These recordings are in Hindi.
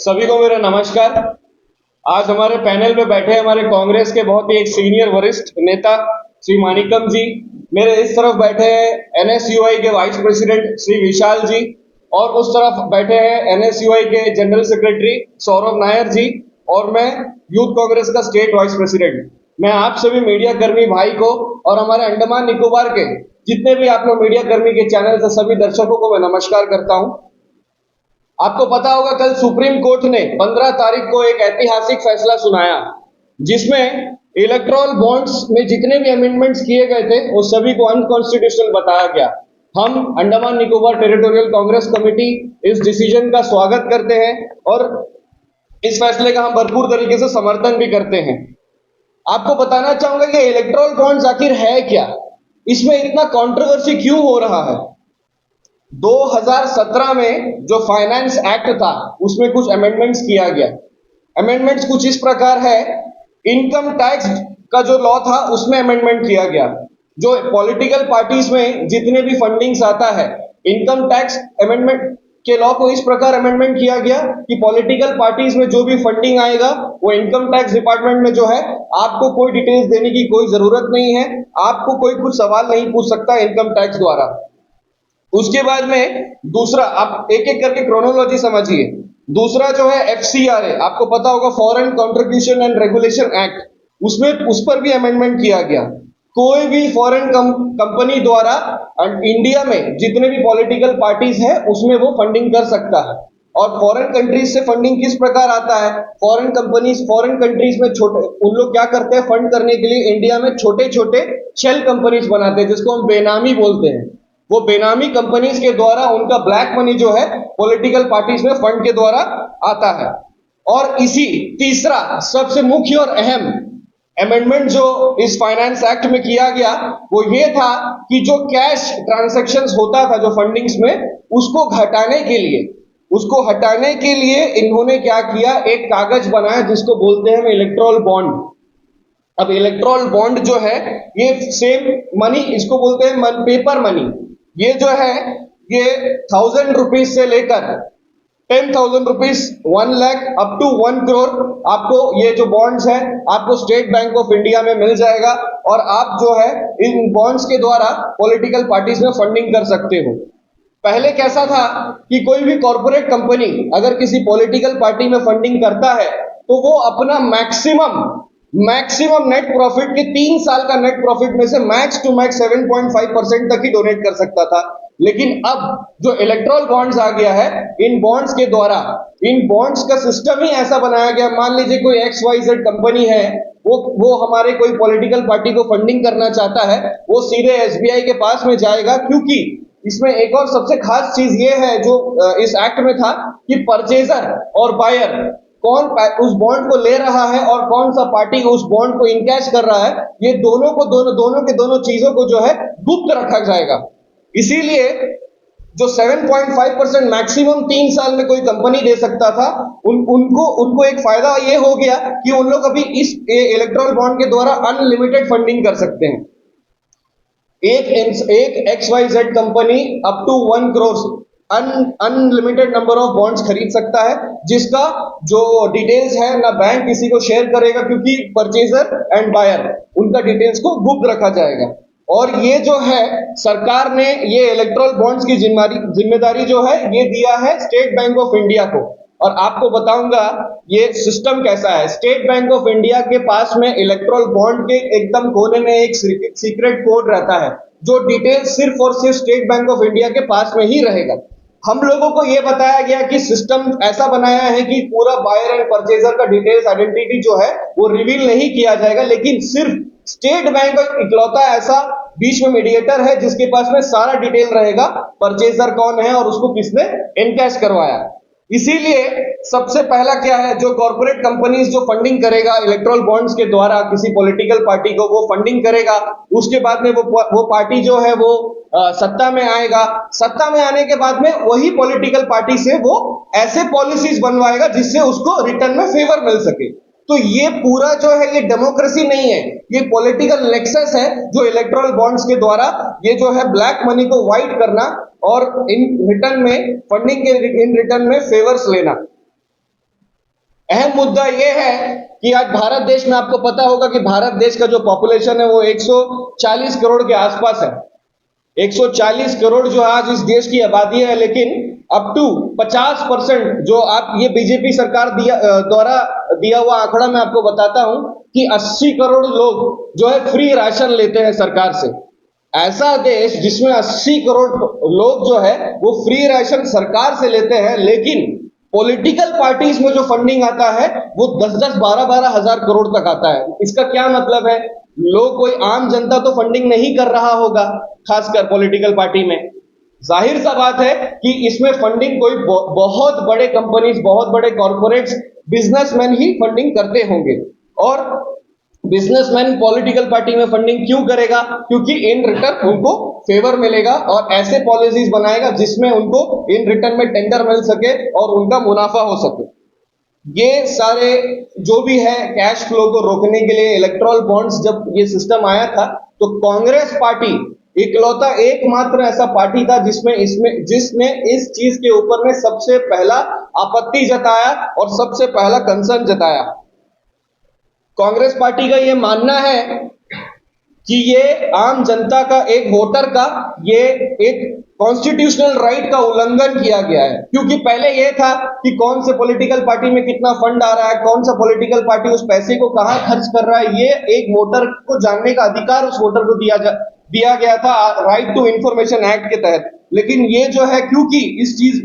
सभी को मेरा नमस्कार। आज हमारे पैनल में बैठे हमारे कांग्रेस के बहुत ही एक सीनियर वरिष्ठ नेता श्री मानिकम जी, मेरे इस तरफ बैठे हैं एनएसयूआई के वाइस प्रेसिडेंट श्री विशाल जी, और उस तरफ बैठे हैं एनएसयूआई के जनरल सेक्रेटरी सौरभ नायर जी, और मैं यूथ कांग्रेस का स्टेट वाइस प्रेसिडेंट। मैं आप सभी मीडिया कर्मी भाई को और हमारे अंडमान निकोबार के जितने भी आप लोग मीडिया कर्मी के चैनल से सभी दर्शकों को मैं नमस्कार करता हूं। आपको पता होगा कल सुप्रीम कोर्ट ने 15 तारीख को एक ऐतिहासिक फैसला सुनाया, जिसमें इलेक्टोरल बॉन्ड्स में जितने भी अमेंडमेंट्स किए गए थे वो सभी को अनकॉन्स्टिट्यूशनल बताया गया। हम अंडमान निकोबार टेरिटोरियल कांग्रेस कमेटी इस डिसीजन का स्वागत करते हैं और इस फैसले का हम भरपूर तरीके से समर्थन भी करते हैं। आपको बताना चाहूंगा कि इलेक्टोरल बॉन्ड्स आखिर है क्या, इसमें इतना कंट्रोवर्सी क्यों हो रहा है। 2017 में जो फाइनेंस एक्ट था उसमें कुछ अमेंडमेंट्स किया गया। अमेंडमेंट्स कुछ इस प्रकार है, इनकम टैक्स का जो लॉ था उसमें अमेंडमेंट किया गया। जो पॉलिटिकल पार्टीज में जितने भी फंडिंग्स आता है, इनकम टैक्स अमेंडमेंट के लॉ को इस प्रकार अमेंडमेंट किया गया कि पॉलिटिकल पार्टीज में जो भी फंडिंग आएगा वो इनकम टैक्स डिपार्टमेंट में जो है आपको कोई डिटेल्स देने की कोई जरूरत नहीं है, आपको कोई कुछ सवाल नहीं पूछ सकता इनकम टैक्स द्वारा। उसके बाद में दूसरा, आप एक एक करके क्रोनोलॉजी समझिए। दूसरा जो है एफसीआरए, आपको पता होगा foreign contribution and regulation act, उसमें उस पर भी अमेंडमेंट किया गया। कोई भी फॉरेन कंपनी द्वारा इंडिया में जितने भी पॉलिटिकल पार्टीज है उसमें वो फंडिंग कर सकता है। और फॉरेन कंट्रीज से फंडिंग किस प्रकार आता है, फॉरेन कंट्रीज में छोटे उन लोग क्या करते हैं, फंड करने के लिए इंडिया में छोटे छोटे शेल कंपनीज बनाते हैं जिसको हम बेनामी बोलते हैं। वो बेनामी कंपनीज के द्वारा उनका ब्लैक मनी जो है पॉलिटिकल पार्टीज में फंड के द्वारा आता है। और इसी तीसरा सबसे मुख्य और अहम अमेंडमेंट जो इस फाइनेंस एक्ट में किया गया वो ये था कि जो कैश ट्रांजैक्शंस होता था जो फंडिंग्स में, उसको हटाने के लिए इन्होंने क्या किया, एक कागज बनाया जिसको बोलते हैं इलेक्टोरल बॉन्ड। अब इलेक्टोरल बॉन्ड जो है ये सेम मनी, इसको बोलते हैं पेपर मनी। ये जो है ये 1000 रुपीज से लेकर 10,000 rupees, 1 lakh up to 1 crore आपको ये जो बॉन्ड्स है आपको स्टेट बैंक ऑफ इंडिया में मिल जाएगा, और आप जो है इन बॉन्ड्स के द्वारा पॉलिटिकल पार्टीज में फंडिंग कर सकते हो। पहले कैसा था कि कोई भी कॉर्पोरेट कंपनी अगर किसी पॉलिटिकल पार्टी में फंडिंग करता है तो वो अपना मैक्सिमम नेट प्रॉफिट के 3 साल का नेट प्रॉफिट में से मैक्स टू मैक्स 7.5% तक ही डोनेट कर सकता था। लेकिन अब जो इलेक्टोरल बॉन्ड्स आ गया है, इन बॉन्ड्स के द्वारा, इन बॉन्ड्स का सिस्टम ही ऐसा बनाया गया, मान लीजिए कोई XYZ कंपनी है, वो हमारे कोई पॉलिटिकल पार्टी को फंडिंग करना चाहता है, वो सीधे SBI के पास में जाएगा। क्योंकि इसमें एक और सबसे खास चीज ये है जो इस एक्ट में था कि परचेजर और बायर कौन उस बॉन्ड को ले रहा है और कौन सा पार्टी उस बॉन्ड को इनकैश कर रहा है, ये दोनों चीजों को जो है गुप्त रखा जाएगा। इसीलिए जो 7.5% मैक्सिमम 3 साल में कोई कंपनी दे सकता था, उनको एक फायदा ये हो गया कि उन लोग अभी इस इलेक्टोरल बॉन्ड के द्वारा अनलिमिटेड फंडिंग कर सकते हैं। एक XYZ company up to 1 crore unlimited number of bonds खरीद सकता है, जिसका जो डिटेल्स है ना बैंक किसी को शेयर करेगा, क्योंकि परचेजर एंड बायर उनका डिटेल्स को गुप्त रखा जाएगा। और ये जो है सरकार ने ये इलेक्टोरल बॉन्ड्स की जिम्मेदारी जो है ये दिया है स्टेट बैंक ऑफ इंडिया को। और आपको बताऊंगा ये सिस्टम कैसा है। स्टेट बैंक ऑफ इंडिया के पास में इलेक्टोरल बॉन्ड के एकदम कोने में एक सीक्रेट कोड रहता है, जो डिटेल सिर्फ और सिर्फ स्टेट बैंक ऑफ इंडिया के पास में ही रहेगा। हम लोगों को यह बताया गया कि सिस्टम ऐसा बनाया है कि पूरा बायर एंड परचेजर का डिटेल्स आइडेंटिटी जो है वो रिवील नहीं किया जाएगा, लेकिन सिर्फ स्टेट बैंक इकलौता ऐसा बीच में मीडिएटर है जिसके पास में सारा डिटेल रहेगा, परचेजर कौन है और उसको किसने इनकैश करवाया। इसीलिए सबसे पहला क्या है, जो कॉर्पोरेट कंपनीज जो फंडिंग करेगा इलेक्टोरल बॉन्ड्स के द्वारा किसी पॉलिटिकल पार्टी को, वो फंडिंग करेगा। उसके बाद में वो पार्टी जो है वो सत्ता में आएगा। सत्ता में आने के बाद में वही पॉलिटिकल पार्टी से वो ऐसे पॉलिसीज बनवाएगा जिससे उसको रिटर्न में फेवर मिल सके। तो ये पूरा जो है ये डेमोक्रेसी नहीं है, ये पॉलिटिकल नेक्सस है जो इलेक्टोरल बॉन्ड्स के द्वारा ये जो है ब्लैक मनी को व्हाइट करना और इन रिटर्न में फंडिंग के इन रिटर्न में फेवर्स लेना। अहम मुद्दा ये है कि आज भारत देश में आपको पता होगा कि भारत देश का जो पॉपुलेशन है वो 140 करोड़ के आसपास है। 140 करोड़ जो आज इस देश की आबादी है, लेकिन अप टू 50% जो आप ये बीजेपी सरकार द्वारा दिया हुआ आंकड़ा मैं आपको बताता हूं कि 80 करोड़ लोग जो है फ्री राशन लेते हैं सरकार से। ऐसा देश जिसमें 80 करोड़ लोग जो है वो फ्री राशन सरकार से लेते हैं, लेकिन पॉलिटिकल पार्टीज में जो फंडिंग आता है वो 10-10, 12-12 हजार करोड़ तक आता है। इसका क्या मतलब है? लोग, कोई आम जनता तो फंडिंग नहीं कर रहा होगा, खासकर पॉलिटिकल पार्टी में। जाहिर सा बात है कि इसमें फंडिंग कोई बहुत बड़े कंपनीज, बहुत बड़े कॉर्पोरेट्स, बिजनेसमैन ही फंडिंग करते होंगे। और बिजनेसमैन पॉलिटिकल पार्टी में फंडिंग क्यों करेगा? क्योंकि इन रिटर्न उनको फेवर मिलेगा और ऐसे पॉलिसीज बनाएगा जिसमें उनको इन रिटर्न में टेंडर मिल सके और उनका मुनाफा हो सके। ये सारे जो भी है कैश फ्लो को रोकने के लिए इलेक्ट्रल बॉन्ड्स, जब ये सिस्टम आया था तो कांग्रेस पार्टी इकलौता एकमात्र ऐसा पार्टी था जिसने इस चीज के ऊपर में सबसे पहला आपत्ति जताया और सबसे पहला कंसर्न जताया। कांग्रेस पार्टी का यह मानना है कि ये आम जनता का, एक वोटर का, ये एक कॉन्स्टिट्यूशनल राइट का उल्लंघन किया गया है। क्योंकि पहले यह था कि कौन से पॉलिटिकल पार्टी में कितना फंड आ रहा है, कौन सा पॉलिटिकल पार्टी उस पैसे को कहां खर्च कर रहा है, ये एक वोटर को जानने का अधिकार उस वोटर को दिया गया था राइट टू इंफॉर्मेशन एक्ट के तहत। लेकिन ये जो है, क्योंकि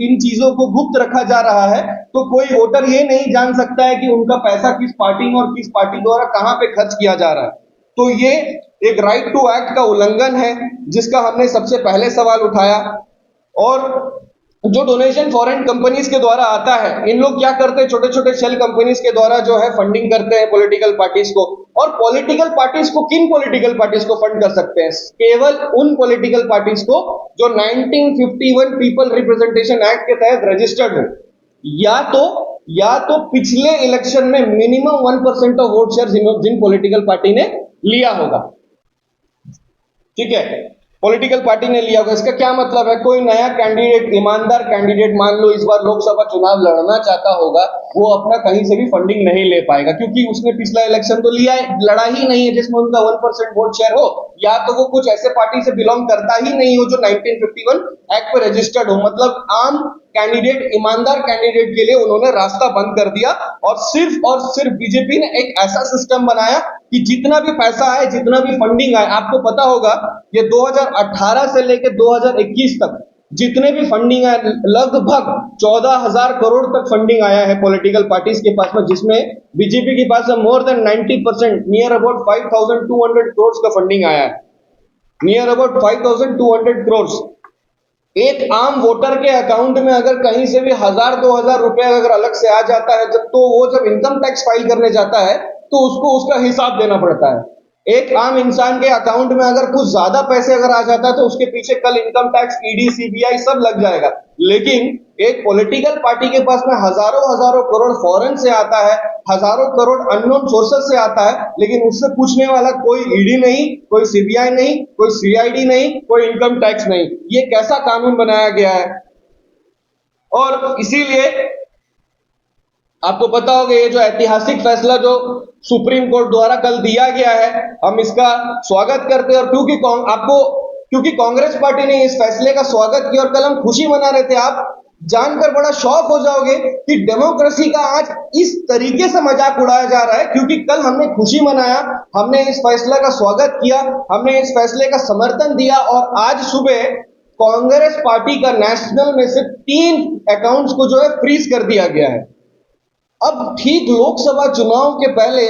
इन चीजों को गुप्त रखा जा रहा है, तो कोई वोटर ये नहीं जान सकता है कि उनका पैसा किस पार्टी में और किस पार्टी द्वारा कहां पे खर्च किया जा रहा है। तो ये एक राइट टू एक्ट का उल्लंघन है, जिसका हमने सबसे पहले सवाल उठाया। और जो डोनेशन फॉरेन कंपनीज के द्वारा आता है, इन लोग क्या करते हैं, छोटे छोटे शेल कंपनीज के द्वारा जो है फंडिंग करते हैं पॉलिटिकल पार्टीज को। और पॉलिटिकल पार्टीज को, किन पॉलिटिकल पार्टीज को फंड कर सकते हैं? केवल उन पॉलिटिकल पार्टीज को जो 1951 पीपल रिप्रेजेंटेशन एक्ट के तहत रजिस्टर्ड हो, या तो पिछले इलेक्शन में मिनिमम 1% ऑफ वोट शेयर जिन पॉलिटिकल पार्टी ने लिया होगा। ठीक है, पॉलिटिकल पार्टी ने लिया होगा। इसका क्या मतलब है? कोई नया कैंडिडेट, ईमानदार कैंडिडेट, मान लो इस बार लोकसभा चुनाव लड़ना चाहता होगा, वो अपना कहीं से भी फंडिंग नहीं ले पाएगा, क्योंकि उसने पिछला इलेक्शन तो लड़ा ही नहीं है जिसमें उनका 1% वोट शेयर हो, या तो वो कुछ ऐसे पार्टी से बिलोंग करता ही नहीं हो जो 1951 एक्ट पर रजिस्टर्ड हो। मतलब आम कैंडिडेट, ईमानदार कैंडिडेट के लिए उन्होंने रास्ता बंद कर दिया। और सिर्फ बीजेपी ने एक ऐसा सिस्टम बनाया कि जितना भी पैसा आए, जितना भी फंडिंग आए, आपको पता होगा ये 2018 से लेकर 2021 तक जितने भी फंडिंग आए, लगभग 14,000 करोड़ तक फंडिंग आया है पॉलिटिकल पार्टीज के पास में, जिसमें बीजेपी के पास में more than 90%, near about 5,200 crore का फंडिंग आया है। Near about 5,200 crore. एक आम वोटर के अकाउंट में अगर कहीं से भी 1,000-2,000 रुपए अगर अलग से आ जाता है, तो वो जब इनकम टैक्स फाइल करने जाता है तो उसको उसका हिसाब देना पड़ता है। एक आम इंसान के अकाउंट में अगर कुछ ज्यादा पैसे अगर आ जाता है तो उसके पीछे कल इनकम टैक्स, ईडी, सीबीआई सब लग जाएगा। लेकिन एक पॉलिटिकल पार्टी के पास में हजारों करोड़ फॉरेन से आता है, हजारों करोड़ अननोन सोर्सेस से आता है, लेकिन उससे पूछने वाला कोई ईडी नहीं, कोई सीबीआई नहीं, कोई सीआईडी नहीं, कोई इनकम टैक्स नहीं। ये कैसा कानून बनाया गया है? और इसीलिए आपको पता होगा ये जो ऐतिहासिक फैसला जो सुप्रीम कोर्ट द्वारा कल दिया गया है, हम इसका स्वागत करते हैं। और क्योंकि कांग्रेस पार्टी ने इस फैसले का स्वागत किया और कल हम खुशी मना रहे थे, आप जानकर बड़ा शॉक हो जाओगे कि डेमोक्रेसी का आज इस तरीके से मजाक उड़ाया जा रहा है। क्योंकि कल हमने खुशी मनाया, हमने इस फैसले का स्वागत किया, हमने इस फैसले का समर्थन दिया, और आज सुबह कांग्रेस पार्टी का नेशनल में से 3 अकाउंट्स को जो है फ्रीज कर दिया गया है। अब ठीक लोकसभा चुनाव के पहले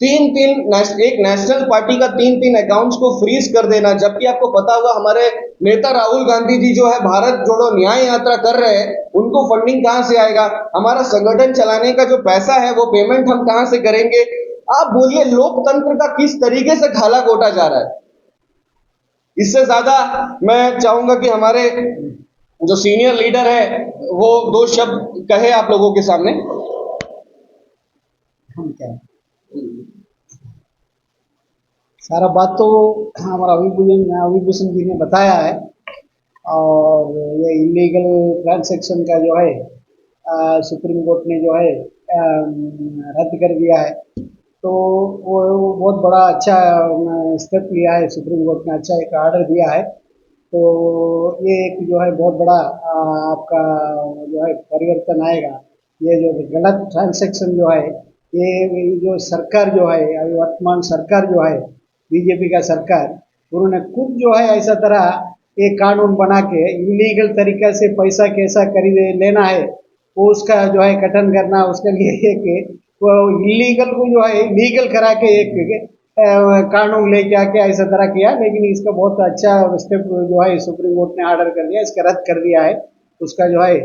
एक नेशनल पार्टी का 3 अकाउंट्स को फ्रीज कर देना, जबकि आपको पता होगा हमारे नेता राहुल गांधी जी जो है भारत जोड़ो न्याय यात्रा कर रहे हैं, उनको फंडिंग कहां से आएगा? हमारा संगठन चलाने का जो पैसा है वो पेमेंट हम कहां से करेंगे? आप बोलिए, लोकतंत्र का किस तरीके से खाला कोटा जा रहा है? इससे ज्यादा मैं चाहूंगा कि हमारे जो सीनियर लीडर है वो 2 शब्द कहे आप लोगों के सामने। क्या सारा बात तो हमारा अभिभूषण जी ने बताया है। और ये इलीगल ट्रांसैक्शन का जो है सुप्रीम कोर्ट ने जो है रद्द कर दिया है। तो वो बहुत बड़ा अच्छा स्टेप लिया है सुप्रीम कोर्ट ने, अच्छा एक ऑर्डर दिया है। तो ये एक जो है बहुत बड़ा आपका जो है परिवर्तन आएगा। ये जो गलत ट्रांसैक्शन जो है, ये जो सरकार जो है, अभी वर्तमान सरकार जो है, बीजेपी का सरकार, उन्होंने खुद जो है ऐसा तरह एक कानून बना के इलीगल तरीका से पैसा कैसा खरीदे लेना है, वो उसका जो है कथन करना, उसके लिए एक वो इलीगल को जो है लीगल करा के एक कानून लेके आके ऐसा तरह किया। लेकिन इसका बहुत अच्छा स्टेप जो है सुप्रीम कोर्ट ने ऑर्डर कर दिया, इसका रद्द कर दिया है। उसका जो है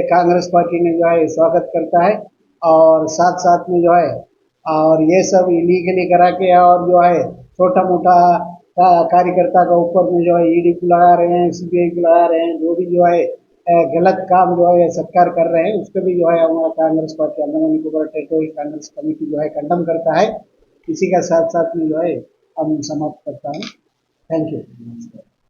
कांग्रेस पार्टी ने जो है स्वागत करता है। और साथ साथ में जो है और ये सब इलीगली करा के और जो है छोटा मोटा कार्यकर्ता का ऊपर में जो है ईडी को लगा रहे हैं, सीबीआई को लगा रहे हैं, जो भी जो है गलत काम जो है सरकार कर रहे हैं, उसको भी जो है हमारा Congress party Andaman Nicobar territorial Congress committee जो है कंडम करता है। इसी का साथ साथ में जो है हम समाप्त करता हूँ। Thank you.